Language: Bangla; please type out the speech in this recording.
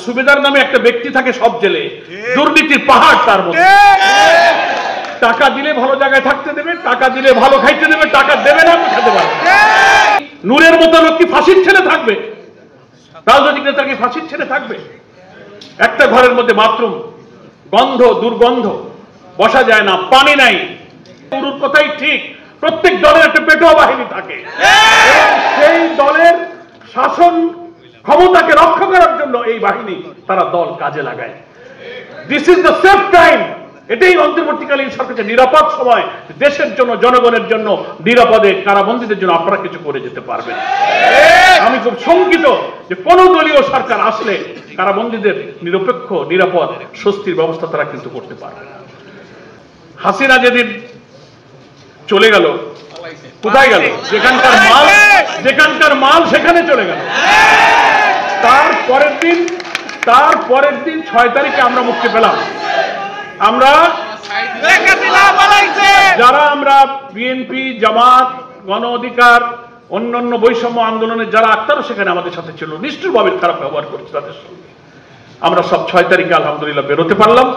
সুবেদার নামে একটা ব্যক্তি থাকে সব জেলে, দুর্নীতির পাহাড় তার মধ্যে। টাকা দিলে ভালো জায়গায় থাকতে দেবে, টাকা দিলে ভালো খাইতে দেবে, টাকা দেবে না খেতে পারবে। নূরের মতো লোক কি ফাঁসির ছেলে থাকবে? রাজনৈতিক নেতা কি ফাঁসির ছেলে থাকবে? একটা ঘরের মধ্যে বাথরুম, গন্ধ, দুর্গন্ধ, বসা যায় না, পানি নাই। ওর কথাই ঠিক, প্রত্যেক দলের একটা পেটোয়া বাহিনী থাকে, সেই দলের শাসন ক্ষমতাকে রক্ষা করার জন্য এই বাহিনী তারা দল কাজে লাগায়। This is the safe time. এটাই অন্তর্বর্তীকালীন সরকারের নিরাপদ সময়, দেশের জন্য, জনগণের জন্য নিরাপদে কারাবন্দীদের জন্য আপনারা কিছু করে যেতে পারবেন। আমি খুব শঙ্কিত যে কোন দলীয় সরকার আসলে কারাবন্দীদের নিরপেক্ষ, নিরাপদ, স্বস্তির ব্যবস্থা তারা কিন্তু করতে পারবে না। হাসিনা যেদিন চলে গেল, কোথায় গেল? যেখানকার মাল সেখানে চলে গেল। তারপরের দিন 6 তারিখে আমরা মুক্তি পেলাম। আমরা বিএনপি, জামাত, গণ অধিকার, অন্যান্য বৈষম্য আন্দোলনের যারা আক্তারও সেখানে আমাদের সাথে ছিল, নিষ্ঠুরভাবে খারাপ ব্যবহার করেছে তাদের সঙ্গে। আমরা সব 6 তারিখে আলহামদুলিল্লাহ বেরোতে পারলাম।